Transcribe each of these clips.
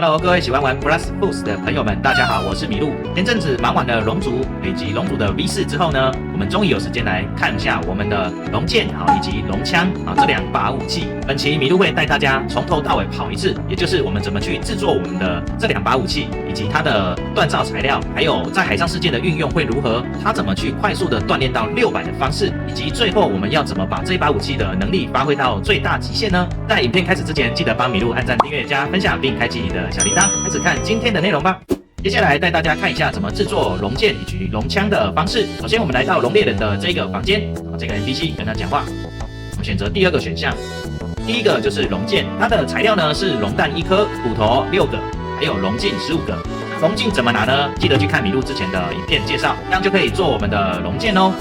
Hello， 各位喜欢玩 Plus Boost 的朋友们，大家好，我是麋鹿。前阵子忙完了龙族以及龙族的 V4 之后呢，我们终于有时间来看一下我们的龙剑以及龙枪这两把武器。本期麋鹿会带大家从头到尾跑一次，也就是我们怎么去制作我们的这两把武器，以及它的锻造材料，还有在海上世界的运用会如何，它怎么去快速的锻炼到600的方式，以及最后我们要怎么把这把武器的能力发挥到最大极限呢？在影片开始之前，记得帮麋鹿按赞、订阅、加分享，并开启你的小铃铛。开始看今天的内容吧。接下来带大家看一下怎么制作龙剑以及龙枪的方式。首先，我们来到龙猎人的这个房间，这个 NPC 跟他讲话。我们选择第二个选项，第一个就是龙剑，它的材料呢是龙蛋1颗、骨头6个，还有龙镜15个。龙镜怎么拿呢？记得去看麋鹿之前的影片介绍，这样就可以做我们的龙剑哦。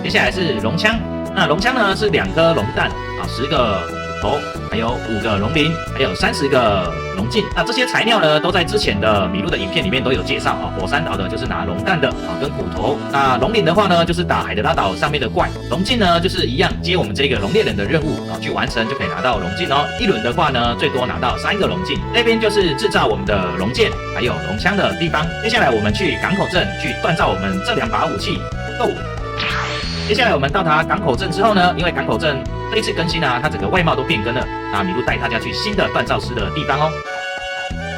接下来是龙枪，那龙枪呢是2颗龙蛋10个骨头，还有5个龙鳞，还有30个龙镜。那这些材料呢，都在之前的麋鹿的影片里面都有介绍火山岛的就是拿龙蛋的跟骨头。那龙鳞的话呢，就是打海德拉岛上面的怪。龙镜呢，就是一样接我们这个龙猎人的任务去完成就可以拿到龙镜哦。一轮的话呢，最多拿到3个龙镜。这边就是制造我们的龙剑还有龙枪的地方。接下来我们去港口镇去锻造我们这2把武器。Go！接下来我们到达港口镇之后呢，因为港口镇这一次更新它整个外貌都变更了。那麋鹿带大家去新的锻造师的地方哦。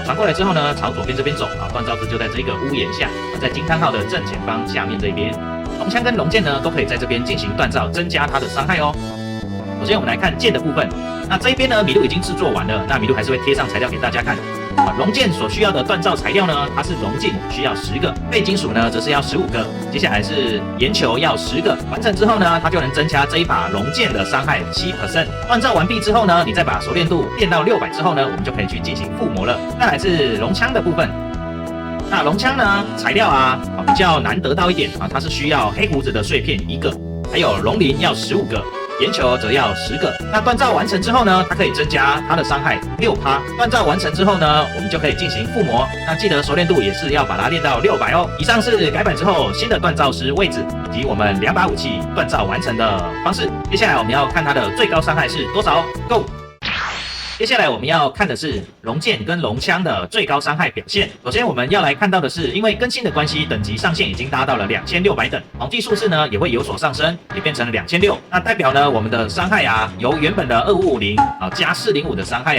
传过来之后呢，朝左边这边走锻造师就在这个屋檐下，在惊叹号的正前方下面这边。龙枪跟龙剑呢，都可以在这边进行锻造，增加它的伤害哦。首先我们来看剑的部分，那这一边呢，麋鹿已经制作完了，那麋鹿还是会贴上材料给大家看。龙剑所需要的锻造材料呢，它是龙镜需要10个，废金属呢则是要15个，接下来是岩球要10个，完成之后呢，它就能增加这一把龙剑的伤害7%。锻造完毕之后呢，你再把熟练度练到600之后呢，我们就可以去进行附魔了。再来是龙枪的部分，那龙枪呢材料比较难得到一点它是需要黑胡子的碎片1个，还有龙鳞要15个。岩球则要10个。那锻造完成之后呢，它可以增加它的伤害6%。锻造完成之后呢，我们就可以进行附魔。那记得熟练度也是要把它练到600哦。以上是改版之后新的锻造师位置以及我们2把武器锻造完成的方式。接下来我们要看它的最高伤害是多少 ？Go！接下来我们要看的是龙剑跟龙枪的最高伤害表现。首先我们要来看到的是，因为更新的关系，等级上限已经达到了2600等，统计数字呢也会有所上升，也变成了2600。那代表呢我们的伤害由原本的2550加405的伤害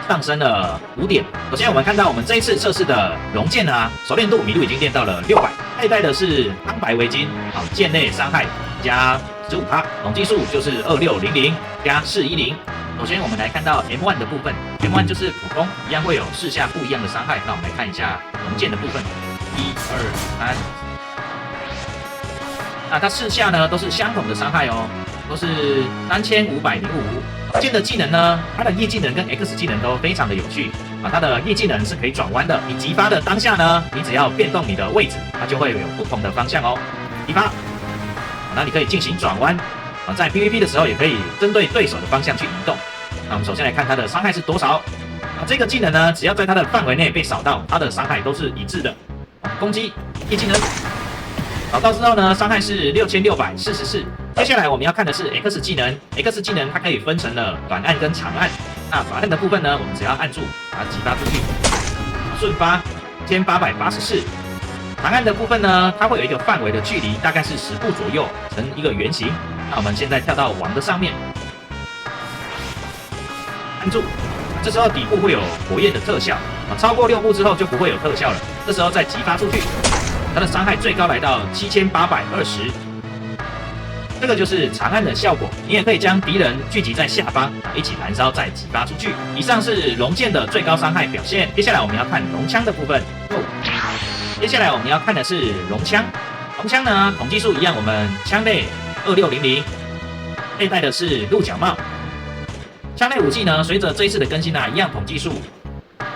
上升了5点。首先我们看到我们这一次测试的龙剑熟练度麋鹿已经练到了600，佩戴的是苍白围巾剑内伤害加15%，统计数就是2600加410。首先我们来看到 M1 的部分， M1 就是普攻，一样会有4下不一样的伤害。那我们来看一下龙剑的部分，1、2、3。那它4下呢都是相同的伤害哦，都是3505。剑的技能呢，它的叶技能跟 X 技能都非常的有趣它的叶技能是可以转弯的，你击发的当下呢，你只要变动你的位置，它就会有不同的方向哦。击发，那你可以进行转弯。在 PVP 的时候也可以针对对手的方向去移动。那我们首先来看它的伤害是多少。这个技能呢，只要在它的范围内被扫到，它的伤害都是一致的。攻击叶技能扫到之后呢，伤害是6644。接下来我们要看的是 X 技能。X 技能它可以分成了短按跟长按。那短按的部分呢，我们只要按住把它击发出去，瞬发1884。长按的部分呢，它会有一个范围的距离，大概是10步左右，成一个圆形。那我们现在跳到王的上面，按住，这时候底部会有火焰的特效超过6步之后就不会有特效了。这时候再击发出去，它的伤害最高来到7820。这个就是长按的效果。你也可以将敌人聚集在下方一起燃烧，再击发出去。以上是龙剑的最高伤害表现。接下来我们要看龙枪的部分。接下来我们要看的是龙枪。龙枪呢，统计数一样，我们枪类2600，佩戴的是鹿角帽。枪类武器呢，随着这一次的更新一样统计数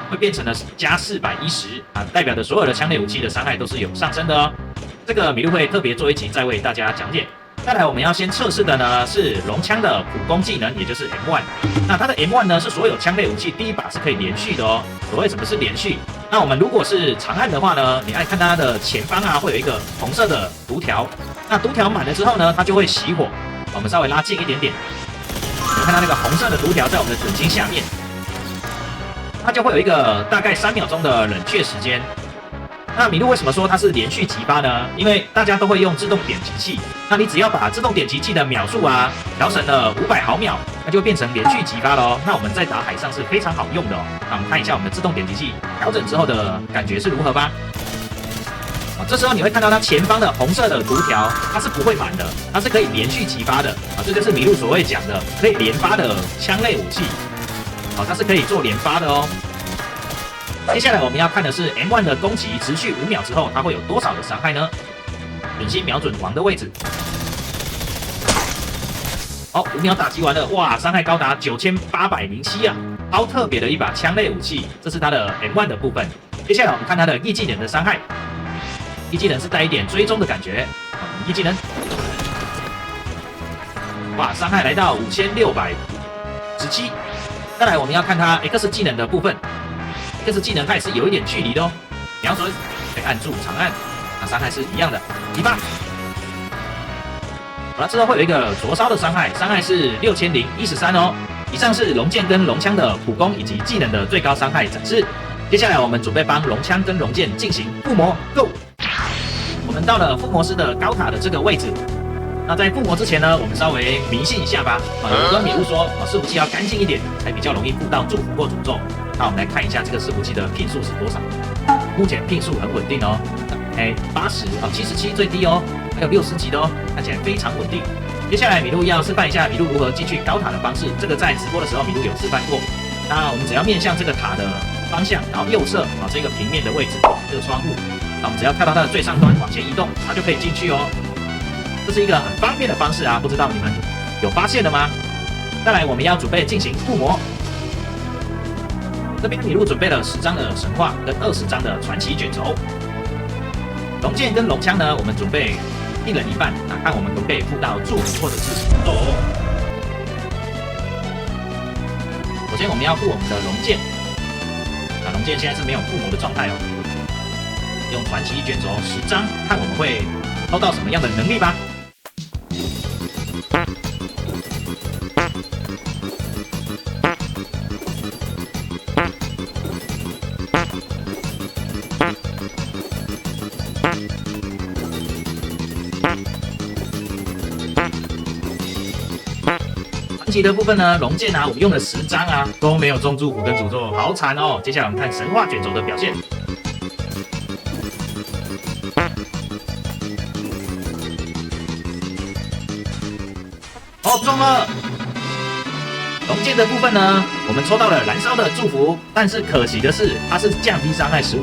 会变成了加410代表的所有的枪类武器的伤害都是有上升的哦。这个麋鹿会特别做一集再为大家讲解。再来我们要先测试的呢是龙枪的普攻技能，也就是 M1。那它的 M1 呢是所有枪类武器第一把是可以连续的哦。所谓什么是连续？那我们如果是长按的话呢，你按看它的前方会有一个红色的读条，那读条满了之后呢，它就会熄火。我们稍微拉近一点点，有看到那个红色的读条在我们的准心下面。它就会有一个大概3秒钟的冷却时间。那麋鹿为什么说它是连续击发呢？因为大家都会用自动点击器，那你只要把自动点击器的秒数啊调成了500毫秒，那就变成连续击发咯。那我们在打海上是非常好用的哦。那我们看一下我们的自动点击器调整之后的感觉是如何吧。这时候你会看到它前方的红色的图条，它是不会满的，它是可以连续击发的啊，这就是麋鹿所谓讲的可以连发的枪类武器。好，它是可以做连发的哦。接下来我们要看的是 M1 的攻击持续5秒之后，它会有多少的伤害呢？准心瞄准王的位置。好，5秒打击完了，哇，伤害高达9807啊，超特别的一把枪类武器，这是它的 M1 的部分。接下来我们看它的 E 技能的伤害。E 技能是带一点追踪的感觉。E 技能，哇，伤害来到5617。再来我们要看它 X 技能的部分。X 技能它也是有一点距离的哦，瞄准，可以按住长按，那伤害是一样的，一发。好了，之后会有一个灼烧的伤害，伤害是6013哦。以上是龙剑跟龙枪的普攻以及技能的最高伤害展示。接下来我们准备帮龙枪跟龙剑进行附魔 ，Go！ 我们到了附魔师的高塔的这个位置。那在附魔之前呢，我们稍微迷信一下吧。有跟麋鹿说，伺服器要干净一点，才比较容易附到祝福或诅咒。那我们来看一下这个伺服器的聘数是多少。目前聘数很稳定哦，80哦，77最低哦，还有60级的哦，看起来非常稳定。接下来麋鹿要示范一下麋鹿如何进去高塔的方式，这个在直播的时候麋鹿有示范过。那我们只要面向这个塔的方向，然后右侧啊这个平面的位置，这个窗户，那我们只要跳到它的最上端往前移动，它就可以进去哦。这是一个很方便的方式啊，不知道你们有发现了吗？再来，我们要准备进行附魔。这边麋鹿准备了10张的神话跟20张的传奇卷轴。龙剑跟龙枪呢，我们准备1人1半，那看我们可不可以附到祝福或者是诅咒哦。首先我们要附我们的龙剑，那龙剑现在是没有附魔的状态哦。用传奇卷轴10张，看我们会抽到什么样的能力吧。传奇的部分呢，龙剑啊，我们用了10张啊，都没有中祝福跟诅咒，好惨哦。接下来我们看神话卷轴的表现。哦，中了！龙剑的部分呢，我们抽到了燃烧的祝福，但是可惜的是，它是降低伤害15%，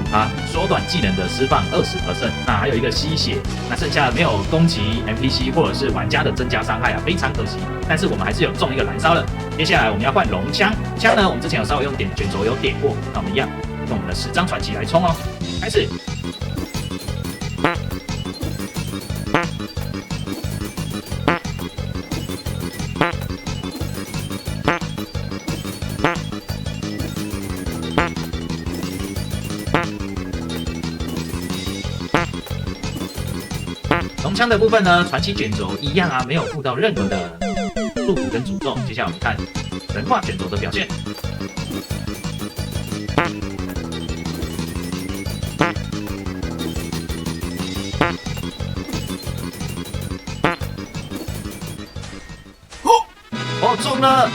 缩短技能的释放20%，那还有一个吸血，那剩下没有攻击 NPC 或者是玩家的增加伤害啊，非常可惜。但是我们还是有中一个燃烧了。接下来我们要换龙枪，枪呢，我们之前有稍微用点卷轴有点过，那我们一样用我们的10张传奇来冲哦，开始。龙枪的部分呢，传奇卷轴一样啊，没有附到任何的祝福跟诅咒。接下来我们看神话卷轴的表现。哦，中了！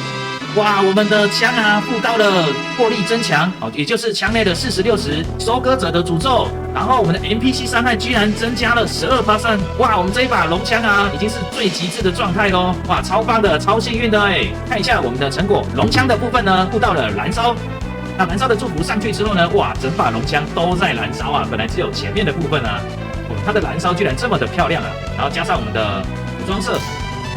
哇，我们的枪啊，附到了魄力增强，哦，也就是枪内的40-60收割者的诅咒。然后我们的 NPC 伤害居然增加了12%，哇，我们这一把龙枪啊，已经是最极致的状态咯，哇，超棒的，超幸运的哎！看一下我们的成果，龙枪的部分呢，附到了燃烧。那燃烧的祝福上去之后呢，哇，整把龙枪都在燃烧啊，本来只有前面的部分啊，它的燃烧居然这么的漂亮啊！然后加上我们的服装色。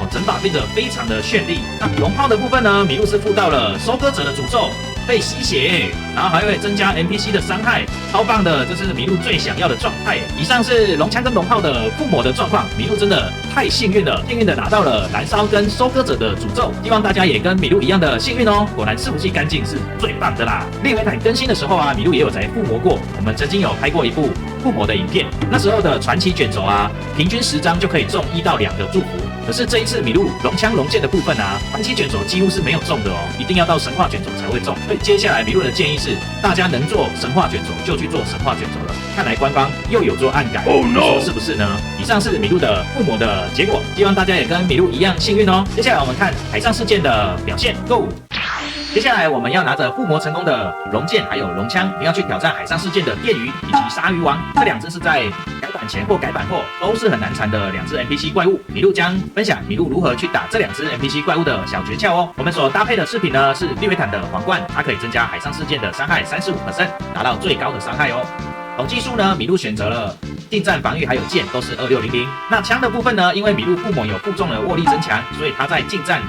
哦，整把变得非常的绚丽。那龙炮的部分呢，麋鹿是附到了收割者的诅咒，被吸血，然后还会增加 NPC 的伤害，超棒的，这是麋鹿最想要的状态。以上是龙枪跟龙炮的附魔的状况，麋鹿真的太幸运了，幸运的拿到了燃烧跟收割者的诅咒，希望大家也跟麋鹿一样的幸运哦。果然伺服器干净是最棒的啦。猎维坦更新的时候啊，麋鹿也有在附魔过，我们曾经有拍过一部附魔的影片，那时候的传奇卷轴啊，平均10张就可以中1到2个祝福。可是这一次米露龙枪龙剑的部分啊，传奇卷轴几乎是没有中的哦，一定要到神话卷轴才会中。所以接下来米露的建议是，大家能做神话卷轴就去做神话卷轴了。看来官方又有做暗改，你说是不是呢？以上是米露的附魔的结果，希望大家也跟米露一样幸运哦。接下来我们看海上事件的表现 ，Go！接下来我们要拿着附魔成功的龙剑还有龙枪，你要去挑战海上世界的电鱼以及鲨鱼王。这两只是在改版前或改版后都是很难缠的两只 NPC 怪物。米露将分享米露如何去打这两只 NPC 怪物的小诀窍哦。我们所搭配的饰品呢是利维坦的皇冠，它可以增加海上事件的伤害35%，达到最高的伤害哦。统计数呢，米露选择了近战防御还有剑都是2600。那枪的部分呢，因为米露附魔有附中了握力增强，所以它在近战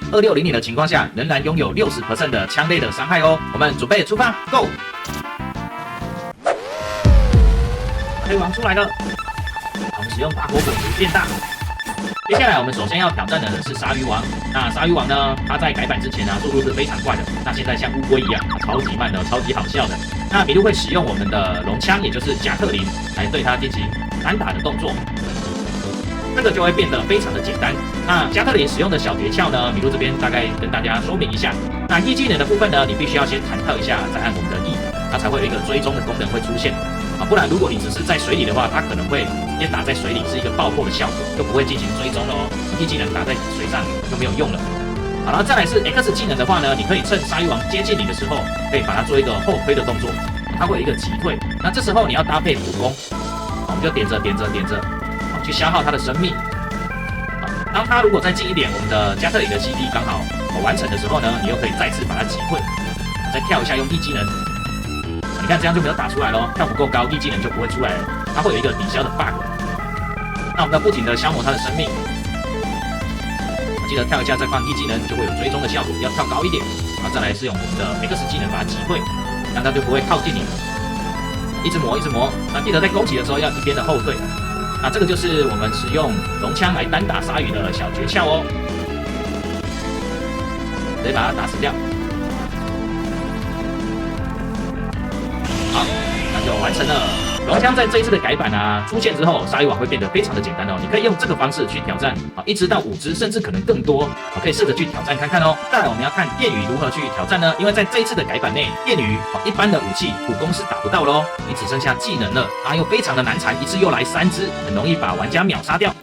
2600的情况下，仍然拥有60% 的枪类的伤害哦。我们准备出发 ，Go！ 黑王出来了，我们使用大火果实变大。接下来我们首先要挑战的是鲨鱼王。那鲨鱼王呢，它在改版之前呢，速度是非常快的，那现在像乌龟一样，超级慢的，超级好笑的。那米露会使用我们的龙枪，也就是夹克林，来对它进行单打的动作。这个就会变得非常的简单。那加特林使用的小诀窍呢，米露这边大概跟大家说明一下。那 E 技能的部分呢，你必须要先弹跳一下，再按我们的 E， 它才会有一个追踪的功能会出现啊。不然如果你只是在水里的话，它可能会直接打在水里是一个爆破的效果，就不会进行追踪了哦。E 技能打在水上就没有用了。好了，再来是 X 技能的话呢，你可以趁鲨鱼王接近你的时候，可以把它做一个后推的动作，它会有一个击退。那这时候你要搭配普攻，我们就点着。去消耗它的生命。当它如果再近一点，我们的加特林的 CD 刚好完成的时候呢，你又可以再次把它击退，再跳一下用 E 技能。你看这样就没有打出来咯，跳不够高 ，E 技能就不会出来了，它会有一个抵消的 bug。那我们要不停的消磨它的生命，记得跳一下再放 E 技能，就会有追踪的效果，要跳高一点。然后再来是用我们的 X 技能把它击退，这样它就不会靠近你了。一直磨，那记得在攻击的时候要一边的后退。那这个就是我们使用龙枪来单打鲨鱼的小诀窍哦，直接把它打死掉。好，那就完成了。龙枪在这一次的改版啊出现之后，鲨鱼网会变得非常的简单哦。你可以用这个方式去挑战啊，1只到5只，甚至可能更多，可以试着去挑战看看哦。再来我们要看电鱼如何去挑战呢？因为在这一次的改版内，电鱼一般的武器普攻是打不到咯，你只剩下技能了，它又非常的难缠，一次又来3只，很容易把玩家秒杀掉。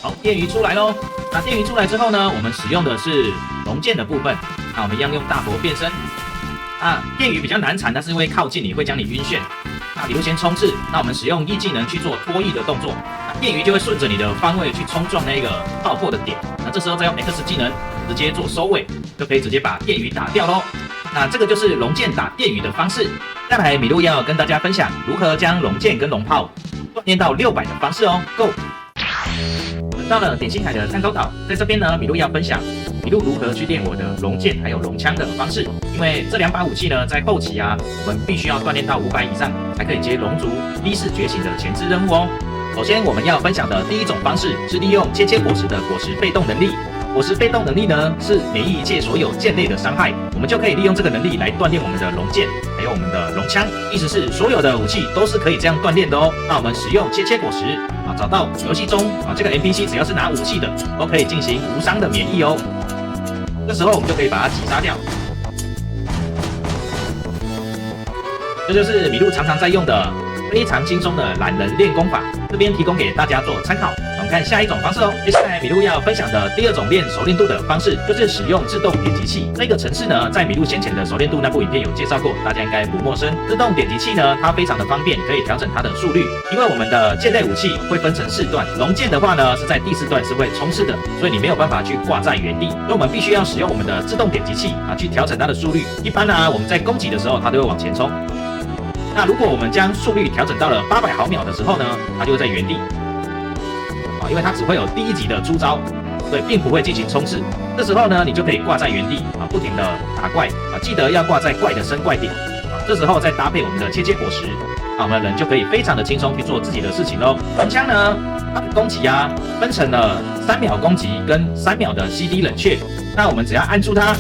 好，电鱼出来咯。那电鱼出来之后呢，我们使用的是龙剑的部分，那我们一样用大火变身。电鱼比较难缠，但是因为靠近你会将你晕眩。那比如先冲刺，那我们使用 E 技能去做脱翼的动作，那电鱼就会顺着你的方位去冲撞那个爆破的点，那这时候再用 X 技能直接做收尾，就可以直接把电鱼打掉咯。那这个就是龙剑打电鱼的方式。再来，米露要跟大家分享如何将龙剑跟龙炮锻炼到600的方式哦。Go！ 到了点心海的蛋糕岛，在这边呢，米露要分享米露如何去练我的龙剑还有龙枪的方式。因为这2把武器呢，在后期啊，我们必须要锻炼到500以上，才可以接龙族1世觉醒的前置任务哦。首先我们要分享的第一种方式是利用切果实的果实被动能力。果实被动能力呢，是免疫一切所有剑类的伤害，我们就可以利用这个能力来锻炼我们的龙剑，还有我们的龙枪。意思是所有的武器都是可以这样锻炼的哦。那我们使用切果实找到游戏中这个 NPC 只要是拿武器的，都可以进行无伤的免疫哦。这时候我们就可以把它击杀掉。这就是米露常常在用的非常轻松的懒人练功法，这边提供给大家做参考。我们看下一种方式哦。接下来米露要分享的第2种练熟练度的方式，就是使用自动点击器。这个程式呢，在米露先前的熟练度那部影片有介绍过，大家应该不陌生。自动点击器呢，它非常的方便，可以调整它的速率。因为我们的剑类武器会分成4段，龙剑的话呢，是在第4段是会冲刺的，所以你没有办法去挂在原地，所以我们必须要使用我们的自动点击器去调整它的速率。一般呢，我们在攻击的时候，它都会往前冲。那如果我们将速率调整到了800毫秒的时候呢，它就会在原地因为它只会有第1级的出招，所以并不会进行冲刺。这时候呢，你就可以挂在原地不停的打怪记得要挂在怪的生怪点这时候再搭配我们的切果实我们的人就可以非常的轻松去做自己的事情咯。龙枪呢，它的攻击分成了3秒攻击跟3秒的 CD 冷却。那我们只要按住它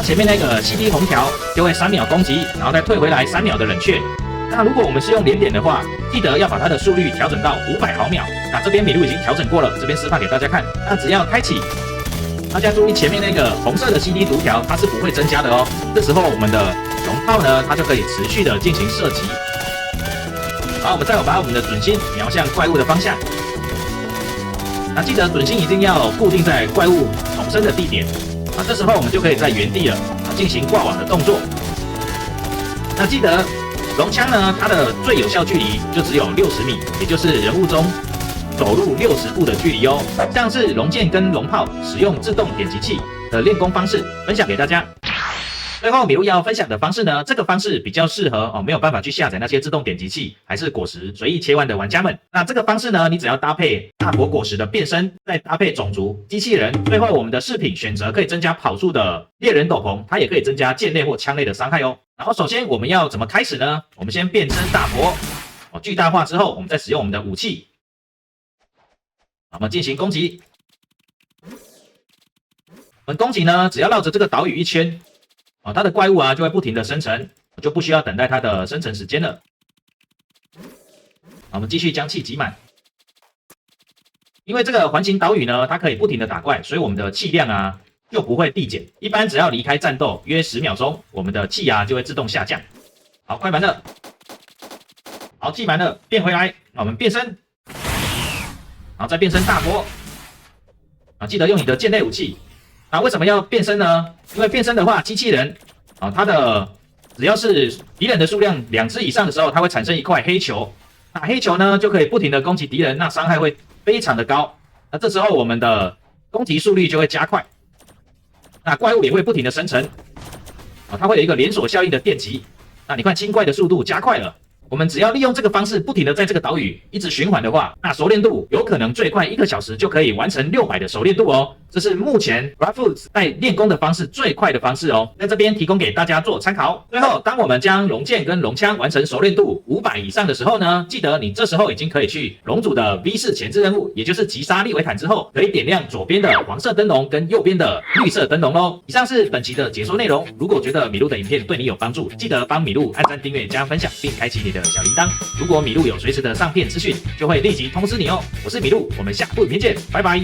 前面那个 CD 红条就会3秒攻击，然后再退回来3秒的冷却。那如果我们是用连点的话，记得要把它的速率调整到500毫秒。那这边麋鹿已经调整过了，这边示范给大家看。那只要开启，大家注意前面那个红色的 CD 读条，它是不会增加的哦。这时候我们的龙炮呢，它就可以持续的进行射击。好，我们再把我们的准心瞄向怪物的方向。那记得准心一定要固定在怪物重生的地点。啊，这时候我们就可以在原地了，进行挂网的动作。那记得龙枪呢，它的最有效距离就只有60米，也就是人物中走路60步的距离哦。像是龙剑跟龙炮使用自动点击器的练功方式，分享给大家。最后，麋鹿要分享的方式呢，这个方式比较适合没有办法去下载那些自动点击器，还是果实随意切换的玩家们。那这个方式呢，你只要搭配大佛果实的变身，再搭配种族、机器人，最后我们的饰品选择可以增加跑速的猎人斗篷，它也可以增加剑类或枪类的伤害哦。然后首先我们要怎么开始呢？我们先变身大佛，巨大化之后，我们再使用我们的武器，我们进行攻击。我们攻击呢，只要绕着这个岛屿一圈。它的怪物啊就会不停的生成，就不需要等待它的生成时间了。我们继续将气挤满，因为这个环形岛屿呢，它可以不停的打怪，所以我们的气量啊就不会递减。一般只要离开战斗约10秒钟，我们的气啊就会自动下降。好，快满了，好，气满了，变回来，我们变身，然后再变身大波。记得用你的剑类武器。那为什么要变身呢？因为变身的话，机器人它的只要是敌人的数量2只以上的时候，它会产生一块黑球。那黑球呢，就可以不停的攻击敌人，那伤害会非常的高。那这时候我们的攻击速率就会加快，那怪物也会不停的生成，它会有一个连锁效应的电击。那你看清怪的速度加快了。我们只要利用这个方式，不停的在这个岛屿一直循环的话，那熟练度有可能最快1个小时就可以完成600的熟练度哦。这是目前 Raffles 在练功的方式最快的方式哦，在这边提供给大家做参考。最后，当我们将龙剑跟龙枪完成熟练度500以上的时候呢，记得你这时候已经可以去龙组的 V4前置任务，也就是击杀利维坦之后，可以点亮左边的黄色灯笼跟右边的绿色灯笼咯。以上是本期的解说内容。如果觉得麋鹿的影片对你有帮助，记得帮麋鹿按赞、订阅、加分享，并开启你的小铃铛。如果麋鹿有随时的上片资讯，就会立即通知你哦。我是麋鹿，我们下部影片见，拜拜。